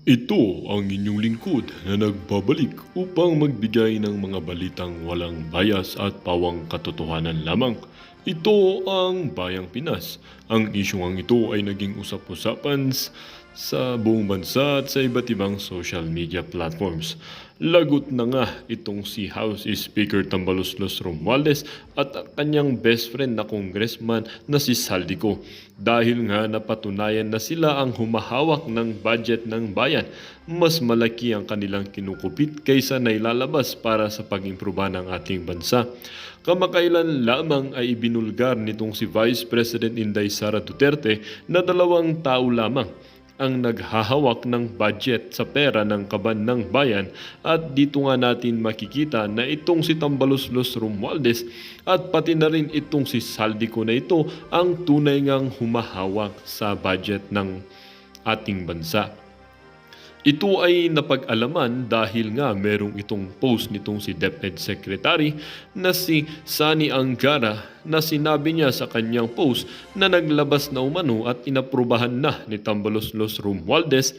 Ito ang inyong lingkod na nagbabalik upang magbigay ng mga balitang walang bias at pawang katotohanan lamang. Ito ang Bayang Pinas. Ang isyong ito ay naging usap-usapan sa buong bansa at sa iba't ibang social media platforms. Lagot na nga itong si House Speaker Tambaloslos Romualdez at ang kanyang best friend na congressman na si Saldico dahil nga napatunayan na sila ang humahawak ng budget ng bayan. Mas malaki ang kanilang kinukupit kaysa nailalabas para sa pag-improva ng ating bansa. Kamakailan lamang ay ibinulgar nitong si Vice President Inday Sara Duterte na 2 tao lamang ang naghahawak ng budget sa pera ng kaban ng bayan at dito nga natin makikita na itong si Tambaloslos Romualdez at pati na rin itong si Saldico na ito ang tunay ngang humahawak sa budget ng ating bansa. Ito ay napag-alaman dahil nga merong itong post nitong si DepEd Secretary na si Sani Angara na sinabi niya sa kanyang post na naglabas na umano at inaprubahan na ni Tambaloslos Romualdez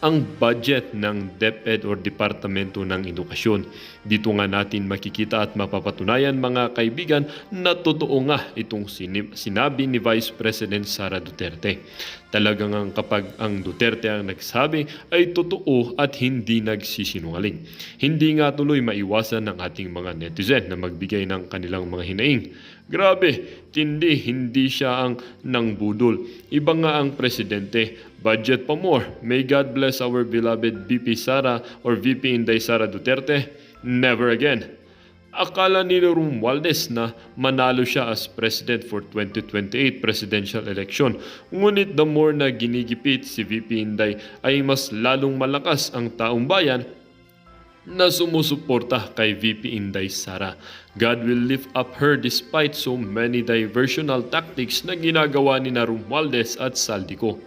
ang budget ng DepEd or Departamento ng Edukasyon. Dito nga natin makikita at mapapatunayan mga kaibigan na totoo nga itong sinabi ni Vice President Sara Duterte. Talagang kapag ang Duterte ang nagsabi ay totoo at hindi nagsisinungaling. Hindi nga tuloy maiwasan ng ating mga netizen na magbigay ng kanilang mga hinaing. Grabe, hindi siya ang nangbudol. Iba nga ang presidente. Budget pa more. May God bless our beloved VP Sara or VP Inday Sara Duterte. Never again. Akala ni Romualdez na manalo siya as president for 2028 presidential election. Ngunit the more na ginigipit si VP Inday ay mas lalong malakas ang taong bayan na sumusuporta kay VP Inday Sara. God will lift up her despite so many diversional tactics na ginagawa ni Romualdez at Saldico.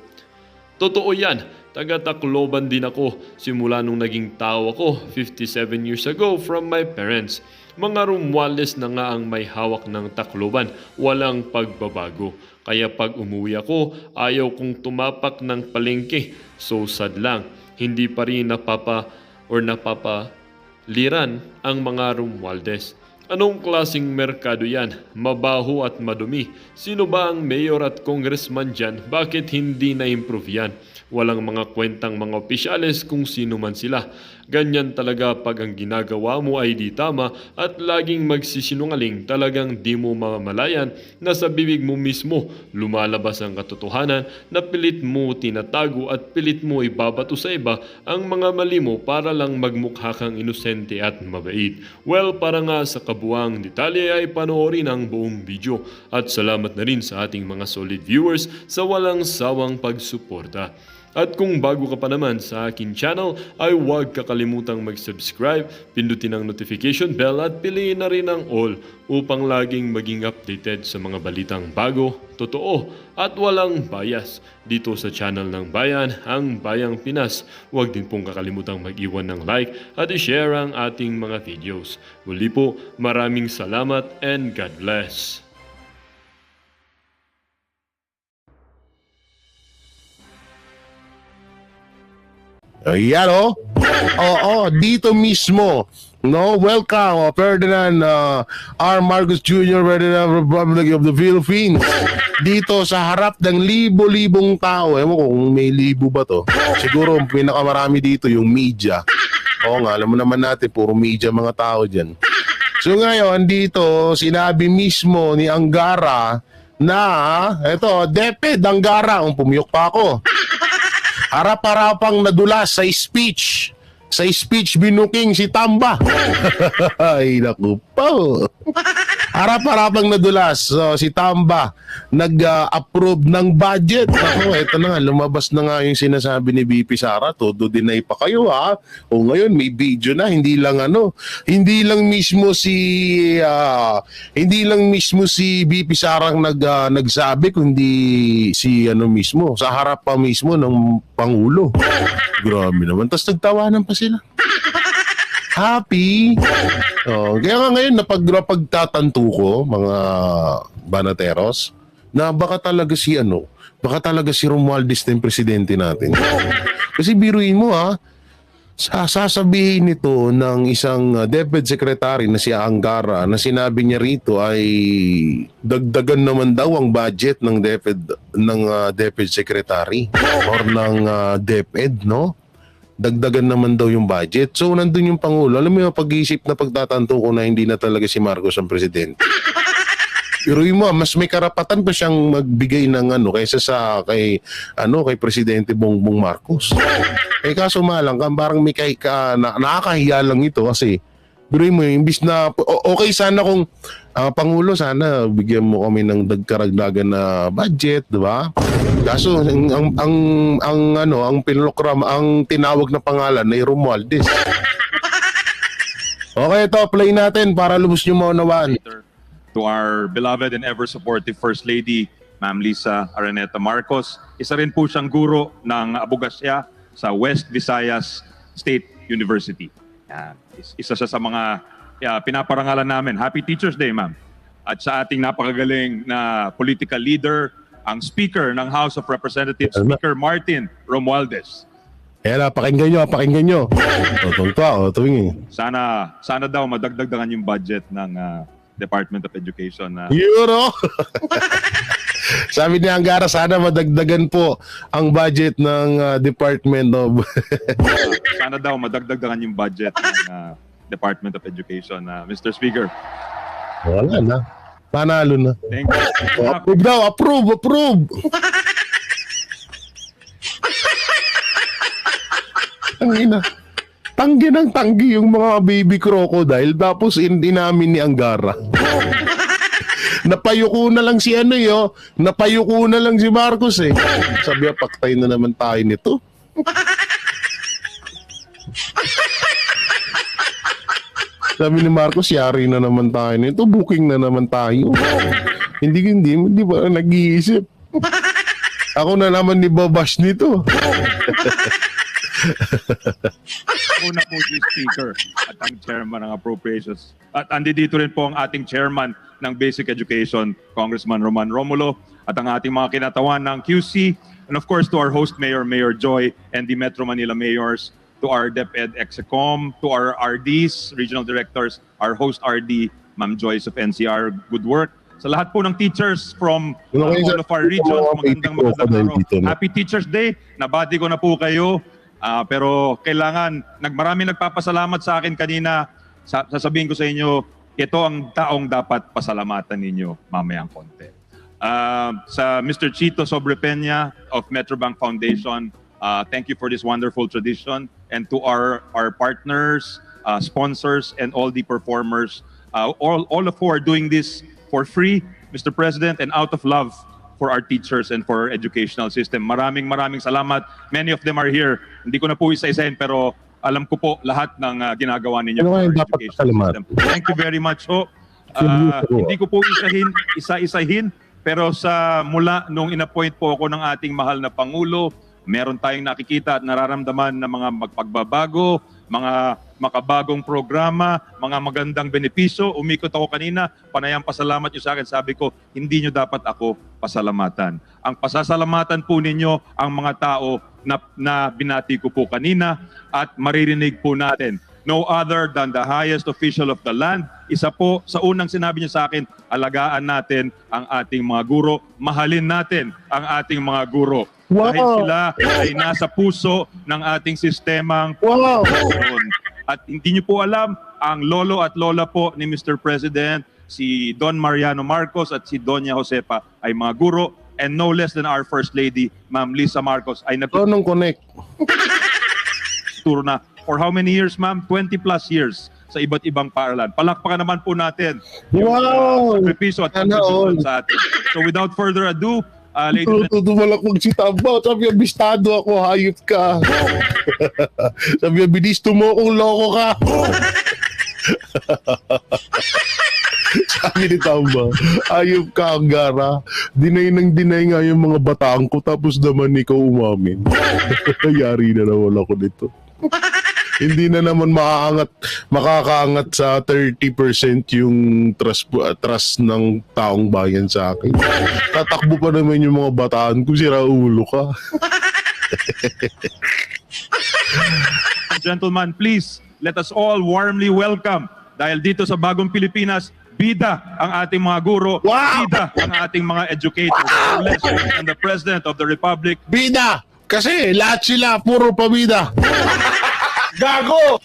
Totoo yan, taga-Tacloban din ako simula nung naging tao ako 57 years ago from my parents. Mga Romualdez na nga ang may hawak ng Tacloban, walang pagbabago. Kaya pag umuwi ako, ayaw kong tumapak ng palengke. So sad lang, hindi pa rin napapaliran ang mga Romualdez. Anong klaseng merkado yan? Mabaho at madumi. Sino ba ang mayor at congressman dyan? Bakit hindi na-improve yan? Walang mga kwentang mga opisyales kung sino man sila. Ganyan talaga pag ang ginagawa mo ay di tama at laging magsisinungaling, talagang di mo mamalayan na sa bibig mo mismo lumalabas ang katotohanan na pilit mo tinatago at pilit mo ibabato sa iba ang mga mali mo para lang magmukha kang inosente at mabait. Well, para nga sa kabuang detalye ay panoorin ang buong video at salamat na rin sa ating mga solid viewers sa walang sawang pagsuporta. At kung bago ka pa naman sa akin channel ay huwag kakalimutang mag-subscribe, pindutin ang notification bell at piliin na rin ang all upang laging maging updated sa mga balitang bago, totoo at walang bias dito sa channel ng Bayan, ang Bayang Pinas. Huwag din pong kakalimutang mag-iwan ng like at i-share ang ating mga videos. Muli po, maraming salamat and God bless. Ayan Oo, dito mismo. No, welcome, Ferdinand R. Marcos Jr., President of the Republic of the Philippines. Dito sa harap ng libo-libong tao. Ewan ko kung may libo ba to. Siguro pinakamarami dito yung media. Oo nga, alam mo naman natin, puro media mga tao dyan. So ngayon, dito, sinabi mismo ni Angara na, eto, DepEd Angara, pumiyok pa ako. Harap-harapang nadulas sa speech. Sa speech binuking si Tamba. Ay, naku po. Harap-harapang nadulas. So, si Tamba nag-approve ng budget. Ako, eto na nga, lumabas na nga yung sinasabi ni VP Sara. Todo deny pa kayo ha. O ngayon, may video na. Hindi lang mismo si VP Sara ang nagsabi, kundi si mismo, sa harap pa mismo ng Pangulo. Grabe naman. Tapos nagtawanan pa sila. Happy. Kaya nga ngayon napagtatanto ko, mga banateros, na baka talaga si Romualdez na yung presidente natin. Kasi biruin mo sasabihin nito ng isang DepEd Secretary na si Angara na sinabi niya rito ay dagdagan naman daw ang budget ng DepEd Secretary or ng DepEd, no? Dagdagan naman daw yung budget. So nandun yung Pangulo. Alam mo yung pag-iisip na pagtatanto ko na hindi na talaga si Marcos ang presidente. Pero mo, mas may karapatan pa siyang magbigay ng kaysa sa kay Presidente Bongbong Marcos. Kaso malang parang may nakakahiya lang ito kasi pero mo imbis na okay sana kung Pangulo, sana bigyan mo kami ng dagkaragdagan na budget, di ba? Kaso ang pinlokram, ang tinawag na pangalan ay Romualdez. Okay, ito play natin para lubos niyo maunawaan. To our beloved and ever supportive First Lady, Ma'am Lisa Araneta Marcos. Isa rin po siyang guro ng abogasya sa West Visayas State University. Yan. Isa siya sa mga pinaparangalan namin. Happy Teacher's Day, ma'am. At sa ating napakagaling na political leader, ang Speaker ng House of Representatives, Speaker Martin Romualdez. Kaya pakinggan nyo. Tumingin. Sana daw madagdagan yung budget ng Department of Education. Sabi ni Angara, sana madagdagan po ang budget ng Department of... Sana daw madagdagan yung budget ng Department of Education, Mr. Speaker. Wala na. Panalo na. Thank you. Approve daw. Approve. Tanggi ng tanggi yung mga baby crocodile tapos inamin ni Angara. Napayuko na lang si napayuko na lang si Marcos eh. Sabi paktay na naman tayo nito. Sabi ni Marcos, yari na naman tayo nito, booking na naman tayo. hindi ba nag-iisip? Ako na naman ni babash nito. Una po si Speaker at ang Chairman ng Appropriations. At andito rin po ang ating Chairman ng Basic Education, Congressman Roman Romulo, at ang ating mga kinatawan ng QC, and of course to our host Mayor, Mayor Joy, and the Metro Manila Mayors, to our DepEd Execom, to our RDs, Regional Directors, our host RD, Ma'am Joyce of NCR, good work. Sa lahat po ng teachers from all of our regions, magandang araw. Happy Teachers Day, nabati ko na po kayo. Pero kailangan, maraming nagpapasalamat sa akin kanina. Sasabihin ko sa inyo, ito ang taong dapat pasalamatan ninyo mamayang konti. Sa Mr. Chito Sobrepeña of Metrobank Foundation, thank you for this wonderful tradition. And to our partners, sponsors, and all the performers, all of who are doing this for free, Mr. President, and out of love for our teachers and for our educational system. Maraming salamat. Many of them are here. Hindi ko na po isa-isahin pero alam ko po lahat ng ginagawa ninyo for our educational system. Thank you very much ho. Hindi ko po isa-isahin pero mula nung inappoint po ako ng ating mahal na Pangulo, meron tayong nakikita at nararamdaman na mga magpagbabago, mga makabagong programa, mga magandang benepisyo. Umikot ako kanina, panayang pasalamat nyo sa akin. Sabi ko, hindi nyo dapat ako pasalamatan. Ang pasasalamatan po ninyo ang mga tao na binati ko po kanina at maririnig po natin. No other than the highest official of the land. Isa po sa unang sinabi niya sa akin, alagaan natin ang ating mga guro, mahalin natin ang ating mga guro. Wow. Dahil sila ay nasa puso ng ating sistemang At hindi niyo po alam, ang lolo at lola po ni Mr. President, si Don Mariano Marcos at si Doña Josepa ay mga guro, and no less than our First Lady, Ma'am Lisa Marcos, ay Anong connect? Turo na. For how many years, ma'am? 20 plus years sa iba't ibang paaralan. Palakpakan naman po natin yung sakripisyo at kontribusyon sa atin. So without further ado, ladies and tutumalak magsitaba. Sabi yung bistado ako, hayop ka. Sabi yung binisto mo kung loko ka. Sabi ni Tamba, hayop ka, Angara. Dinay nga yung mga bataan ko tapos naman ikaw umamin. Yari na naman ako nito. Hindi na naman makakaangat sa 30% yung trust ng taong bayan sa akin. Tatakbo pa naman yung mga bataan ko, sira ulo ka. Gentlemen, please, let us all warmly welcome, dahil dito sa bagong Pilipinas, bida ang ating mga guro, Wow! bida ang ating mga educators. So let's welcome the President of the Republic, Bida! Kasi lahat sila puro pabida. Gago!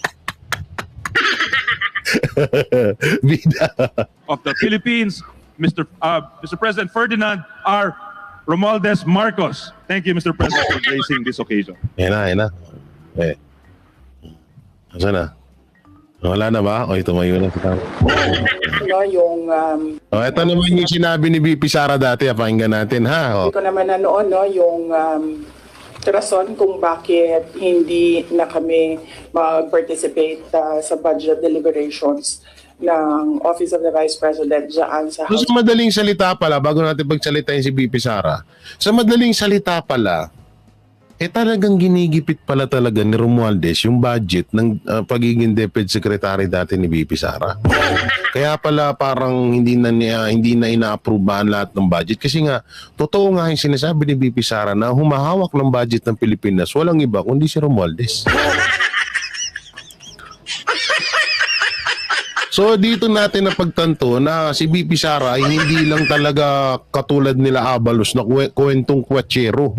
Bida. of the Philippines, Mr. President Ferdinand R. Romualdez Marcos. Thank you, Mr. President, for gracing this occasion. Yan na. Eh. Asa na? Wala na ba? O, tumayo na. No, yung Ito naman yung sinabi ni VP Sara dati. Pakinggan natin, ha? O. hindi ko naman na noon, no, yung rason kung bakit hindi na kami mag-participate sa budget deliberations ng Office of the Vice President dyan sa So, House. sa madaling salita pala, bago natin pagsalitain si VP Sara, sa madaling salita pala, talagang ginigipit pala talaga ni Romualdez yung budget ng pagiging DepEd Secretary dati ni VP Sara. Kaya pala parang hindi na ina-approvean lahat ng budget kasi nga totoo nga yung sinasabi ni VP Sara na humahawak ng budget ng Pilipinas walang iba kundi si Romualdez. So dito natin napagtanto na si VP Sara ay hindi lang talaga katulad nila Abalos na kwentong kutsero.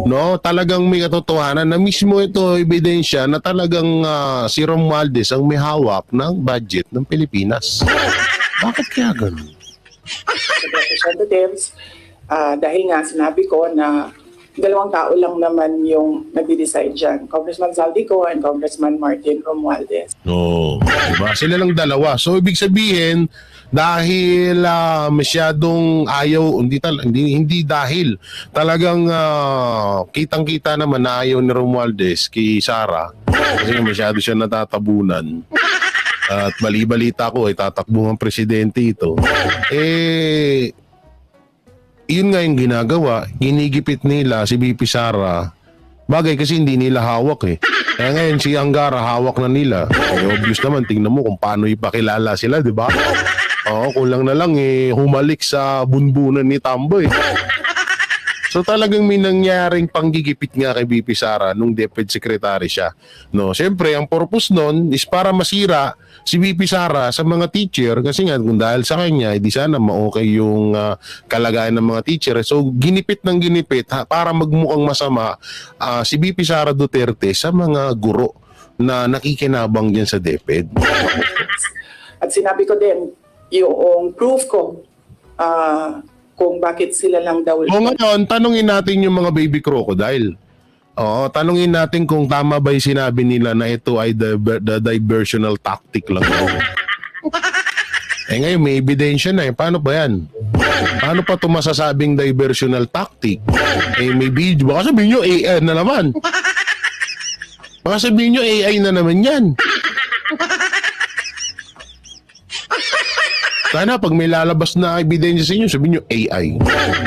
No, talagang may katotohanan na mismo ito ebidensya na talagang si Romualdez ang may hawak ng budget ng Pilipinas. Bakit kaya ganun? Representatives, dahil nga sinabi ko na dalawang tao lang naman yung nagde-decide dyan, Congressman Zaldico and Congressman Martin Romualdez. No, diba? Sila lang dalawa. So ibig sabihin dahil masyadong ayaw, hindi dahil talagang kitang-kita naman na ayaw ni Romualdez kay Sara kasi masyado siya natatabunan. At bali-balita ko ay tatakbo ang presidente ito. Yun nga yung ginagawa, ginigipit nila si VP Sara. Bagay kasi hindi nila hawak eh. Kaya ngayon si Angara hawak na nila. Obvious naman, tingnan mo kung paano ipakilala sila, di ba? Oo, kulang na lang humalik sa bunbunan ni Tamboy. So talagang may nangyaring panggigipit nga kay VP Sara nung DepEd Secretary siya. No, siyempre ang purpose nun is para masira si VP Sara sa mga teacher kasi nga kung dahil sa kanya hindi sana ma-okay yung kalagayan ng mga teacher. So ginipit ng ginipit para magmukhang masama si VP Sara Duterte sa mga guro na nakikinabang diyan sa DepEd. At sinabi ko din, yung proof ko kung bakit sila lang daw. O ngayon, tanungin natin yung mga baby crocodile. Oo, tanungin natin kung tama ba yung sinabi nila na ito ay the diversional tactic lang. Ngayon, may ebidensya na Paano ba yan? Paano pa ito masasabing diversional tactic? May video. Baka sabihin nyo AI na naman. Baka sabihin nyo AI na naman yan. Sana pag may lalabas na ebidensya sa inyo, sabihin nyo AI.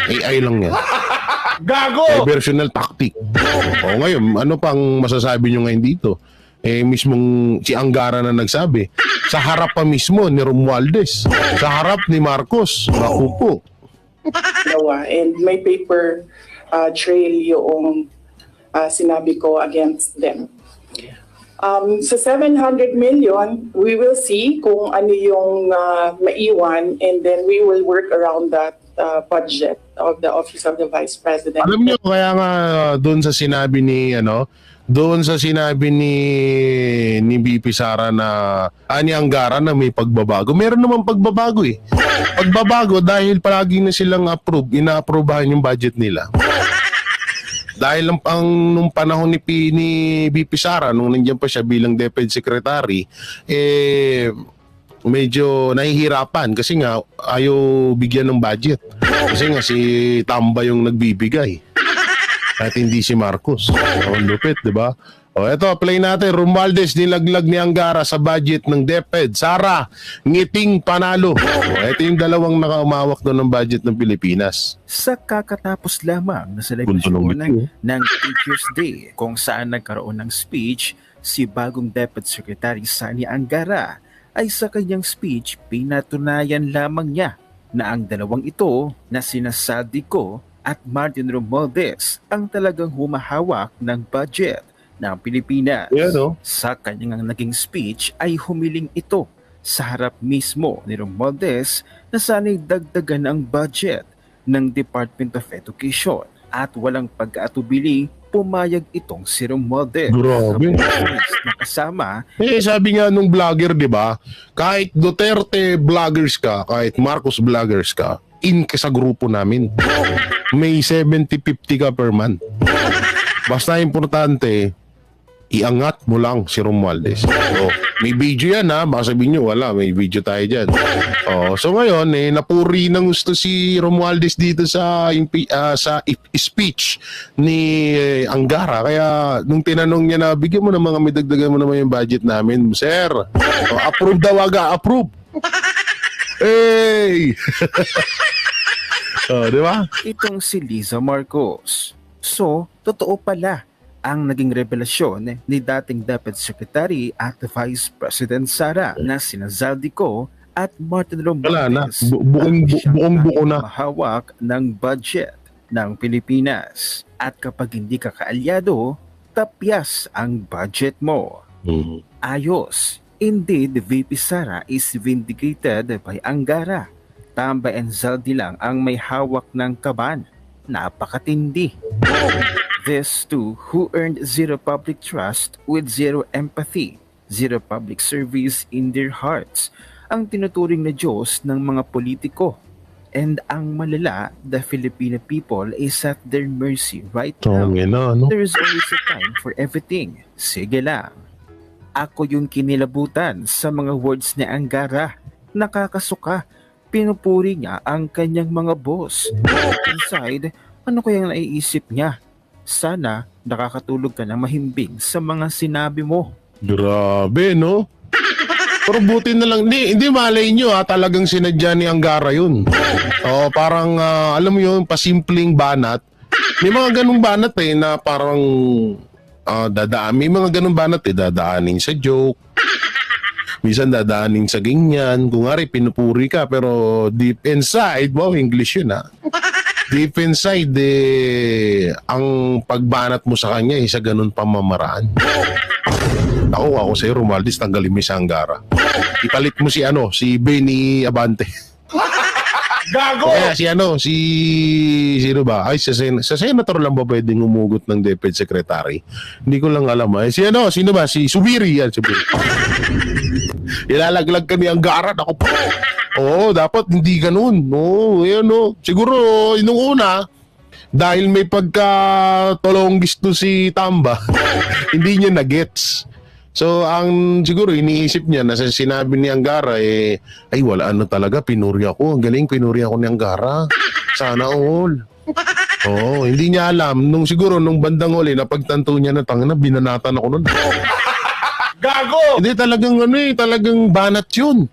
AI lang yan. Gago! Diversional tactic. O ngayon, ano pang masasabi nyo ngayon dito? Mismong si Angara na nagsabi. Sa harap pa mismo ni Romualdez. Sa harap ni Marcos. Naku po. And may paper trail yung sinabi ko against them. Sa 700 million, we will see kung ano yung maiwan and then we will work around that budget of the Office of the Vice President. Alam nyo, kaya nga doon sa sinabi ni ni VP Sara na ni Angara na may pagbabago. Meron naman pagbabago eh. Pagbabago dahil palagi na silang ina-approvehan yung budget nila. Dahil nung panahon ni VP Sara, nung nandiyan pa siya bilang DepEd Secretary, medyo nahihirapan kasi nga ayaw bigyan ng budget. Kasi nga si Tamba yung nagbibigay. At hindi si Marcos. Lupit, di ba? Eto, play natin. Romualdez nilaglag ni Angara sa budget ng DepEd. Sara, ngiting panalo. Ito yung dalawang nakaumawak doon ng budget ng Pilipinas. Sa kakatapos lamang na selebrasyon ng Teachers Day kung saan nagkaroon ng speech si bagong DepEd Secretary Sani Angara ay sa kanyang speech pinatunayan lamang niya na ang dalawang ito na sina Zaldico at Martin Romualdez ang talagang humahawak ng budget ng Pilipinas. Yan, oh. Sa kanyang naging speech ay humiling ito sa harap mismo ni Romualdez na sana'y dagdagan ang budget ng Department of Education at walang pag-aatubili pumayag itong si Romualdez. Grabe. Na kasama Sabi nga nung vlogger, di ba? Kahit Duterte vloggers ka, kahit Marcos vloggers ka, in ka sa grupo namin. May 70-50 ka per month. Basta importante, iangat mo lang si Romualdez. So, may video yan ha. Baka sabihin nyo, wala. May video tayo dyan. So ngayon, napuri ng gusto si Romualdez dito sa speech ni Angara. Kaya nung tinanong niya na, bigyan mo na mga midagdagan mo naman yung budget namin. Sir, approve daw aga. Approve. Hey! Di ba? itong si Liza Marcos. So, totoo pala ang naging revelasyon ni dating Deputy Secretary at Vice President Sara na sina Zaldico at Martin Wala na. Romualdez Buong-buko na. mahawak ng budget ng Pilipinas. At kapag hindi ka kaalyado, tapyas ang budget mo. Ayos. Indeed, VP Sara is vindicated by Angara. Tambay and Zaldi lang ang may hawak ng kaban. Napakatindi. These two who earned zero public trust with zero empathy, zero public service in their hearts, ang tinuturing na Diyos ng mga politiko. And ang malala, the Filipino people is at their mercy right now. There is always a time for everything. Sige lang. Ako yung kinilabutan sa mga words ni Angara. Nakakasuka. Pinupuri niya ang kanyang mga boss. Inside, ano kayang naiisip niya? Sana nakakatulog ka na mahimbing sa mga sinabi mo. Grabe, no? Pero buti na lang, hindi malay nyo talagang sinadya ni Angara yun. Parang, alam mo yun, pasimpleng banat. May mga ganung banat na parang may mga ganung banat dadaanin sa joke. Minsan dadaanin sa ganyan. Kung nga rin, pinupuri ka, pero deep inside, wow, English yun deep inside, ang pagbanat mo sa kanya sa ganun pamamaraan. Ako sa'yo, Romualdez, tanggalin mo si Angara. Ipalit mo si Benny Abante. Gago! Kaya sino ba? Ay, sa senator lang ba pwedeng umugot ng DepEd Secretary? Hindi ko lang alam. Sino ba? Si Subiri yan. Ilalaglag ka ni Angara. Ako po. Dapat hindi ganun. Siguro, nung una, dahil may pagka-tolonggis to si Tamba, hindi niya na-gets. So, ang siguro iniisip niya na sa sinabi ni Angara, ay wala talaga, pinuri ako. Ang galing, pinuri ako ni Angara. Sana all. Hindi niya alam. Nung bandang huli, napagtanto niya na binanatan ako nun. Gago! Hindi, talagang banat yun.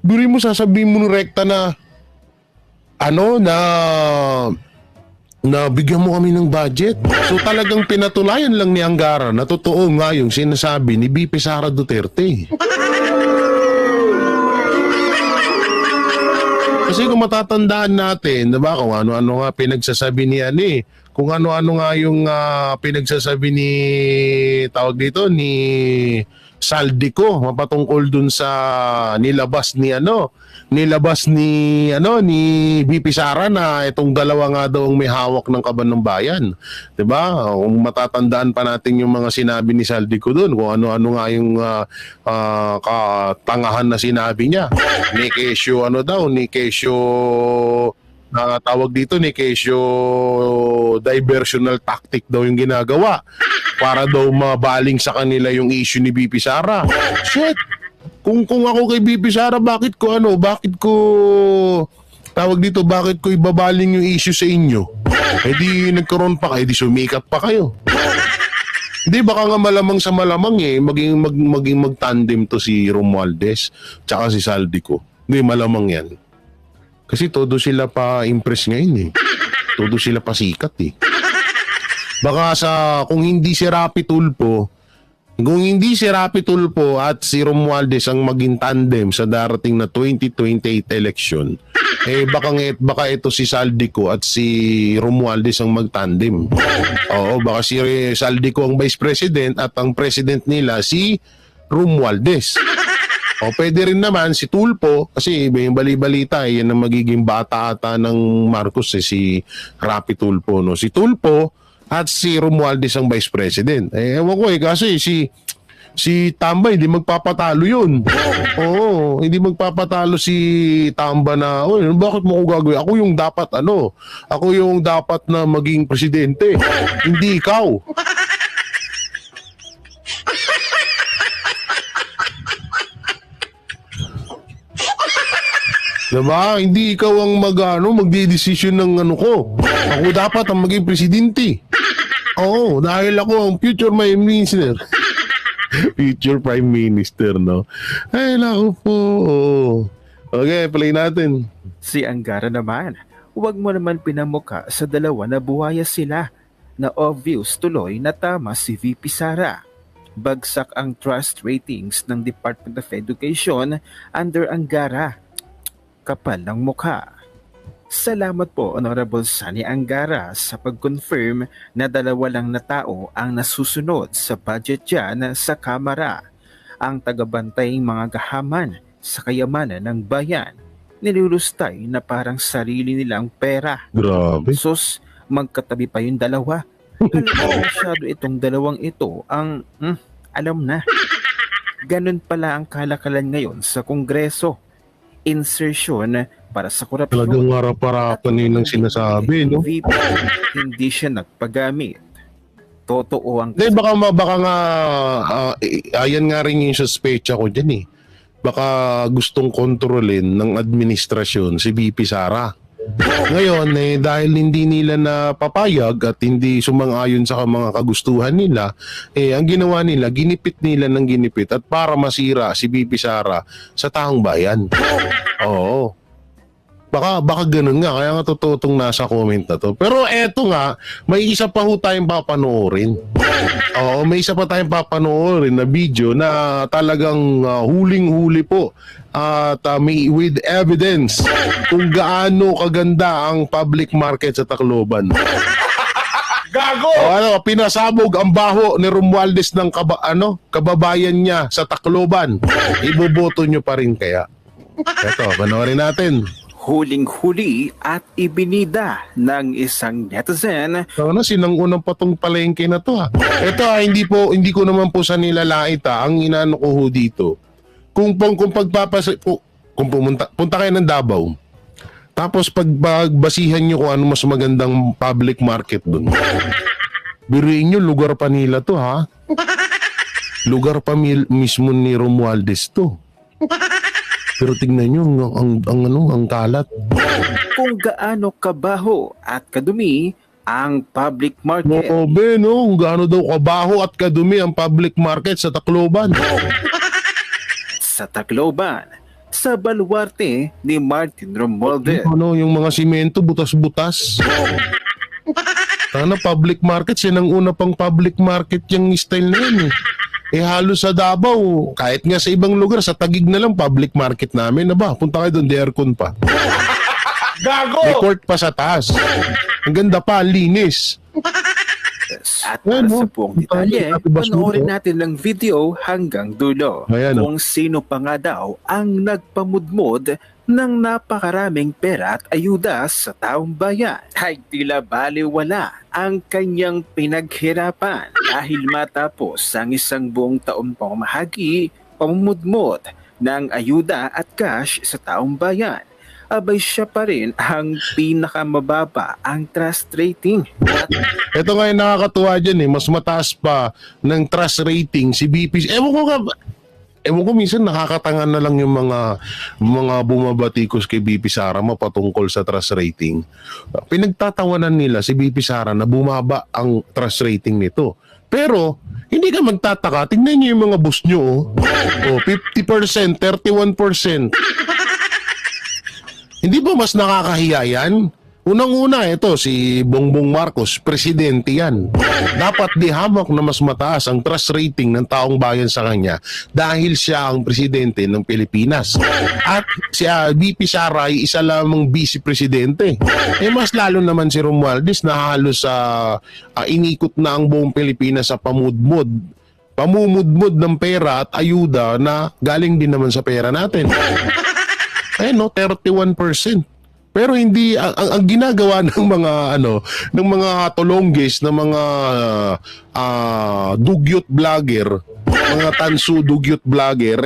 Duri mo sasabihin mo rekta na bigyan mo kami ng budget. So talagang pinatulayan lang ni Angara na totoo nga yung sinasabi ni VP Sara Duterte. Kasi kung matatandaan natin, diba, kung ano-ano nga pinagsasabi ni kung ano-ano nga yung pinagsasabi ni Saldico, mapatungkol dun sa nilabas ni VP Sara na itong dalawa nga daw ang may hawak ng kaban ng bayan. 'Di ba? Kung matatandaan pa natin yung mga sinabi ni Saldico doon, kung ano-ano nga yung katangahan na sinabi niya. Ni Kesyo tawag dito ni Kesyo, diversional tactic daw yung ginagawa para daw mabaling sa kanila yung issue ni VP Sara. Shit! Kung ako kay VP Sara, bakit ko ibabaling yung issue sa inyo? Di nagkaroon pa kayo, di sumikat pa kayo. Hindi, baka nga malamang sa malamang maging magtandem to si Romualdez tsaka si Saldico. Hindi, malamang yan. Kasi todo sila pa impress ngayon Todo sila pa sikat Baka kung hindi si Rapi Tulfo at si Romualdez ang maging tandem sa darating na 2028 election, baka ito si Saldico at si Romualdez ang magtandem. Oo, baka si Saldico ang vice president at ang president nila si Romualdez. O pwede rin naman si Tulfo, kasi may bali-balita, yan ang magiging bata ata ng Marcos, si Rapi Tulfo. No? Si Tulfo at si Romualdez ang vice president. Ewan ko kasi si Tamba hindi magpapatalo yun. Oo, hindi magpapatalo si Tamba na, bakit mo ko gagawin? Ako yung dapat ako yung dapat na maging presidente. Hindi ikaw. Diba? Hindi ikaw ang magdi-decision ng ko. Ako dapat ang maging presidente. Oo, dahil ako ang future prime minister. Future prime minister, no? Ay, naku po. Okay, play natin. Si Angara naman, huwag mo naman pinamuka sa dalawa na buhaya sila na obvious tuloy na tama si VP Sara. Bagsak ang trust ratings ng Department of Education under Angara. Kapal ng mukha. Salamat po Honorable Sani Angara sa pag-confirm na 2 lang na tao ang nasusunod sa budget dyan sa Kamara. Ang tagabantay mga gahaman sa kayamanan ng bayan. Nilulustay na parang sarili nilang pera. Grabe. Sus, magkatabi pa yung dalawa. Alam masyado itong dalawang ito ang alam na. Ganun pala ang kalakalan ngayon sa Kongreso. Insertion para sa korupsyon. Talagang harap-harapan yun ang sinasabi, no? VP, hindi siya nagpagamit. Totoo ang... Then baka nga, ayan nga rin yung suspecha ko dyan eh. Baka gustong kontrolin ng administrasyon si VP Sara. Ngayon, dahil hindi nila napapayag at hindi sumang-ayon sa mga kagustuhan nila, ang ginawa nila, ginipit nila ng ginipit at para masira si VP Sara sa taong bayan. Oo. Baka ganun nga, kaya nga totoo itong nasa comment na to. Pero eto nga, may isa pa ho tayong papanoorin. Oo, may isa pa tayong papanoorin na video na talagang huling-huli po at may with evidence kung gaano kaganda ang public market sa Tacloban. Gago! Pinasabog ang baho ni Romualdez ng kababayan niya sa Tacloban. Iboboto nyo pa rin kaya? Eto, panoorin natin. Huling-huli at ibinida ng isang netizen. Sinangunang patong palengke na to ha. Ito hindi ko naman po sa nilalait Ang inaano ko ho dito. Kung punta kayo ng Davao, tapos pagbasihan nyo kung ano mas magandang public market dun. Biruin nyo, lugar pa nila to ha. Lugar pa mismo ni Romualdez to. Pero tingnan nyo, ang kalat. Kung gaano kabaho at kadumi ang public market. Grabe, no? Kung gaano daw kabaho at kadumi ang public market sa Tacloban. Sa Tacloban, sa baluarte ni Martin Romualdez. Yung mga simento, butas-butas. Sana public market, siya nang una pang public market yung style na yun halos sa Davao, kahit nga sa ibang lugar, sa Taguig na lang public market namin. Punta kayo doon, aircon pa. Gago! May court pa sa taas. Ang ganda pa, linis. At para sa buong detalye, panoorin natin ang video hanggang dulo. Kung sino pa nga daw ang nagpamudmod ng napakaraming pera at ayuda sa taong bayan. Ay tila baliwala ang kanyang pinaghirapan dahil matapos ang isang buong taon pamahagi, pamumudmod ng ayuda at cash sa taong bayan. Abay siya pa rin ang pinakamababa ang trust rating. Ito nga yung nakakatuwa dyan mas mataas pa ng trust rating si BP. Ewan ko minsan nakakatanga na lang yung mga bumabatikos kay BP Sara patungkol sa trust rating. Pinagtatawanan nila si BP Sara na bumaba ang trust rating nito. Pero hindi ka magtataka, tingnan niyo yung mga boss nyo. 50%, 31%. Hindi ba mas nakakahiya yan Unang-una, ito, si Bongbong Marcos, presidente yan. Dapat di hamak na mas mataas ang trust rating ng taong bayan sa kanya dahil siya ang presidente ng Pilipinas. At si VP Sara ay isa lamang vice-presidente. Mas lalo naman si Romualdez na halos inikot na ang buong Pilipinas sa pamumudmod ng pera at ayuda na galing din naman sa pera natin. 31%. Pero hindi ang ginagawa ng mga ng mga tulonggis ng mga dugyot vlogger, mga tansu dugyot vlogger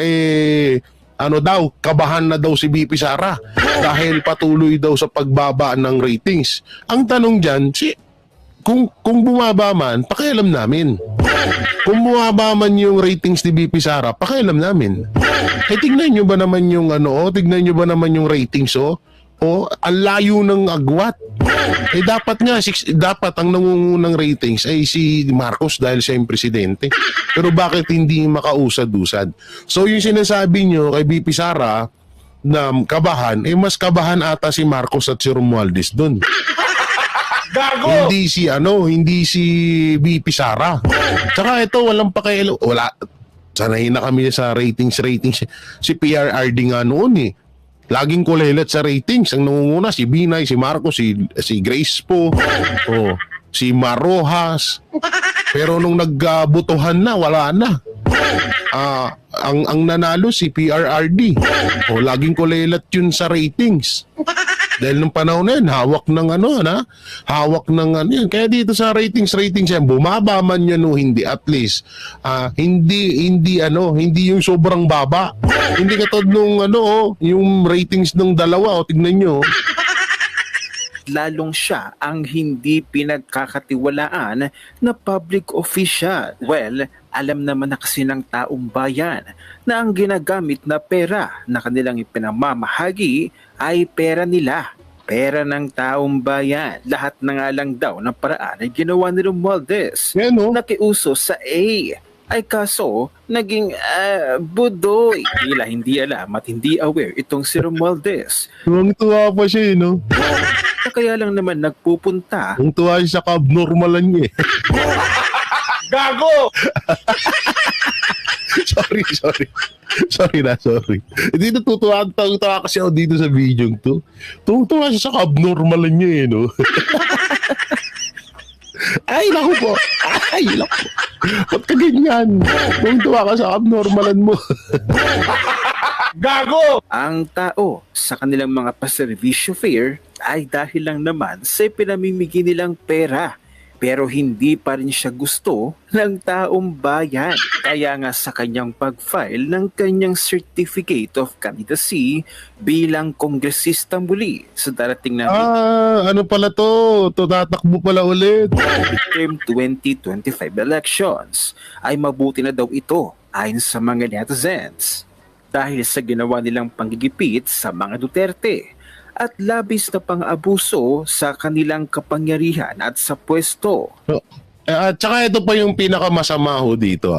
kabahan na daw si BP Sara dahil patuloy daw sa pagbaba ng ratings. Ang tanong diyan, kung bumaba man, pakialam namin. Kung bumaba man yung ratings ni BP Sara, pakialam namin. Tignan nyo ba naman yung tignan nyo ba naman yung ratings ang layo ng agwat. Dapat ang nangungunang ratings ay si Marcos dahil siya yung presidente. Pero bakit hindi makausad-usad? So yung sinasabi nyo kay BP Sara na kabahan, mas kabahan ata si Marcos at si Romualdez dun. Gago! Hindi si BP Sara. Tsaka ito, walang pakialam. Sanayin na kami sa ratings. Si PRRD nga noon laging kulelat sa ratings. Ang nangunguna, si Binay, si Marcos, si Grace po, si Marojas. Pero nung nagbutuhan na, wala na. Ang nanalo si PRRD. Laging kulelat yun sa ratings. Dahil nung panahon na yun, hawak ng yan. Kaya dito sa ratings yan, bumaba man yan o hindi, at least, hindi yung sobrang baba. Hindi katulad nung yung ratings ng dalawa, tignan nyo. Lalong siya ang hindi pinagkakatiwalaan na public official. Well, alam naman na kasi ng taong bayan na ang ginagamit na pera na kanilang ipinamamahagi ay pera nila. Pera ng taong bayan. Lahat na nga lang daw ng paraan ay ginawa ni Romualdez. Nakiuso sa A. Ay kaso, naging budoy. Tila hindi alam at hindi aware itong si Romualdez. Tuwang-tuwa pa siya, Kaya lang naman nagpupunta. Ang tuwa siya sa kabnormalan niya. Gago! Sorry. Hindi natutuwa kasi ako dito sa video to. Tuwa siya sa kabnormalan niya, Ay, naku po. Ba't ka ganyan? Tuwa ka sa abnormalan mo. Gago! Ang tao sa kanilang mga paservisyo fare ay dahil lang naman sa pinamimigay nilang pera. Pero hindi pa rin siya gusto ng taong bayan. Kaya nga sa kanyang pag-file ng kanyang Certificate of Candidacy bilang kongresista muli sa darating na ano pala to? Tatakbo pala ulit. term 2025 elections ay mabuti na daw ito ayon sa mga netizens. Dahil sa ginawa nilang panggigipit sa mga Duterte at labis na pang-abuso sa kanilang kapangyarihan at sa pwesto. At saka ito pa yung pinakamasama dito.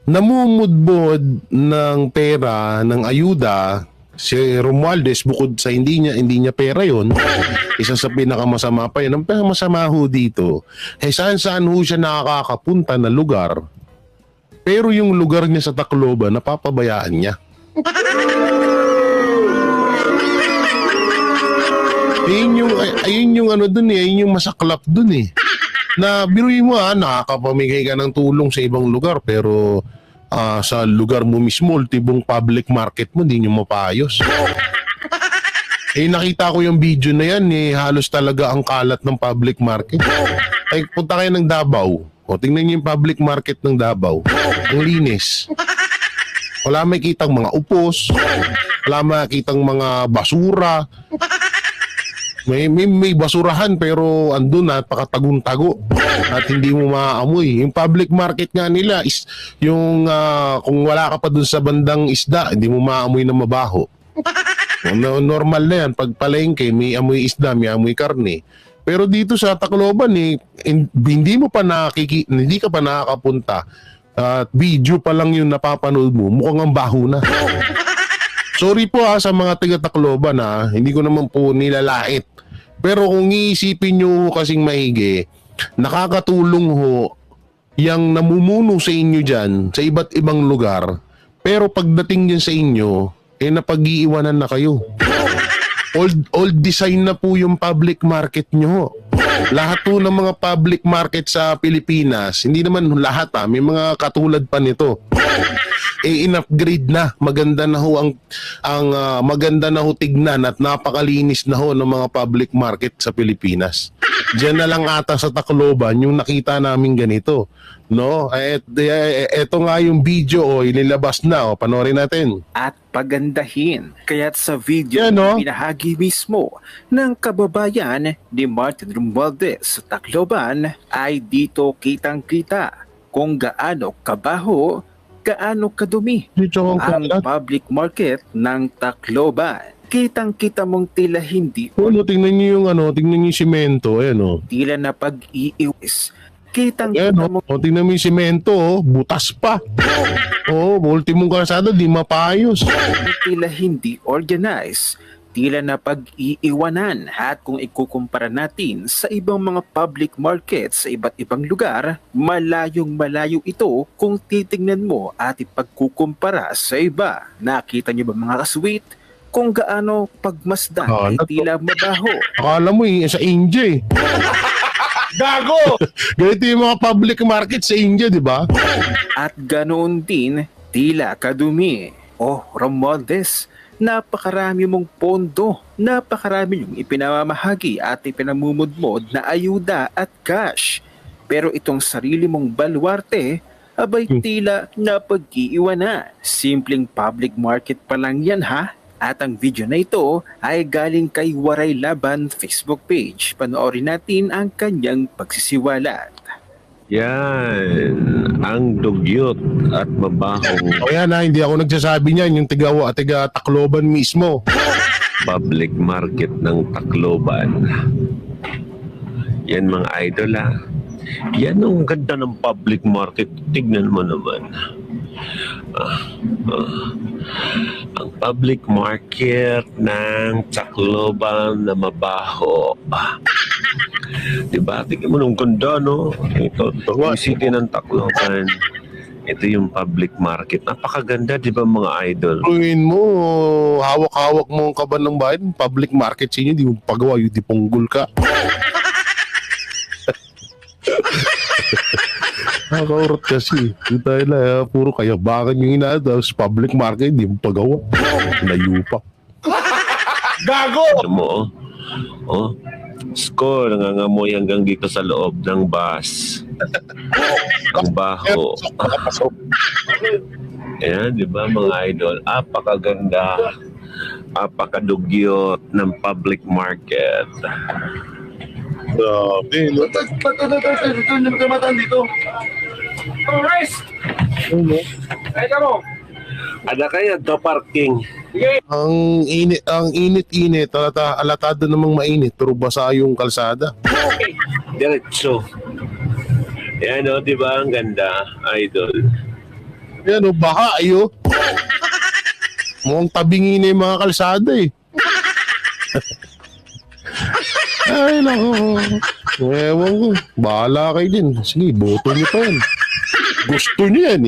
Namumudbod ng pera, ng ayuda, si Romualdez bukod sa hindi niya pera yon. Isa sa pinakamasama pa yun. Ang pinakamasama dito, saan siya nakakapunta na lugar, pero yung lugar niya sa Tacloban, napapabayaan niya. Ayun yung dun ayun yung masaklap dun na biruin mo nakakapamigay ka ng tulong sa ibang lugar pero sa lugar mo mismo, ultibong public market mo, hindi nyo mapayos. Nakita ko yung video na yan halos talaga ang kalat ng public market. Punta kayo ng Davao, tingnan nyo yung public market ng Davao, ang linis. Wala makitang mga upos, wala makitang mga basura. May basurahan pero andun napakatagong-tago at hindi mo maaamoy. Yung public market nga nila is yung kung wala ka pa dun sa bandang isda, hindi mo maaamoy na mabaho. Normal na yan. Pag palengke, may amoy isda, may amoy karne. Pero dito sa Tacloban, hindi ka pa nakakapunta. At video pa lang yung napapanood mo, mukhang ang baho na. Sorry po sa mga taga-Tacloban hindi ko naman po nilalait. Pero kung iisipin nyo kasing maigi, nakakatulong ho yang namumuno sa inyo dyan sa iba't ibang lugar. Pero pagdating dyan sa inyo, napag-iiwanan na kayo. Old design na po yung public market nyo. Lahat po ng mga public market sa Pilipinas, hindi naman lahat may mga katulad pa nito. In-upgrade na, maganda na ho maganda na ho tignan at napakalinis na ho ng mga public market sa Pilipinas. Diyan na lang ata sa Tacloban yung nakita namin ganito. No? Eto nga yung video inilabas na panoorin natin. At pagandahin. Kaya't sa video Yan, no? binahagi mismo ng kababayan ni Martin Romualdez sa Tacloban ay dito kitang-kita kung gaano kabaho, gaano kadumi Dito ang public market ng Tacloban. Kitang-kita mong tila hindi tingnan niyo yung tingnan niyo yung semento, tila na pag-iiwis. Kitang-kita Ayan, mong tingnan mo yung semento, butas pa. Ultimong kalsada, di mapayos. tila hindi organized, tila na pag-iiwanan. At kung ikukumpara natin sa ibang mga public markets sa iba't ibang lugar, malayong malayo ito kung titingnan mo at ipagkukumpara sa iba. Nakita niyo ba mga kasweet kung gaano pagmasdan ay tila mabaho? Akala mo sa India Gago! Ganito yung mga public market sa India, di ba? At ganoon din, tila kadumi. Romualdez, napakarami mong pondo, napakarami yung ipinamamahagi at ipinamumudmod na ayuda at cash. Pero itong sarili mong baluarte, abay tila napag-iiwanan. Simpleng public market pa lang yan At ang video na ito ay galing kay Waray Laban Facebook page. Panoorin natin ang kanyang pagsisiwalat. Yan, ang dugyot at mabahong Yan hindi ako nagsasabi niyan, yung tiga Tacloban mismo. public market ng Tacloban. Yan mga idol Yan ang ganda ng public market. Tignan mo naman. Ang public market ng Tacloban na mabaho. Diba? Tignan mo ng ganda, no? Ito yung city ng Tacloban. Ito yung public market. Napakaganda, di ba mga idol? Tuwin mo, hawak-hawak mo ang kaban ng bayan, public market sa inyo, di mo pagawa, yung di punggol ka. Nakaurot kasi. Yung tayo na, puro kayabangan yung inaadaw sa public market, di mo pagawa. Layo pa. Gago! Ano mo, Score, nangangamoy hanggang dito sa loob ng bus. Ang baho. Ayan, di ba mga idol? Apakaganda, apakadugyot ng public market. Grabe, no? Ada kaya to parking? Ang init-init, alatado namang mainit, pero basa yung kalsada. Diretso. Ayan di ba? Ang ganda, idol. Yan baha mukhang tabingi na yung mga kalsada Ay, nako. Ewan ko. Bahala kayo din. Sige, boto niyo pa yan. Gusto niyo yan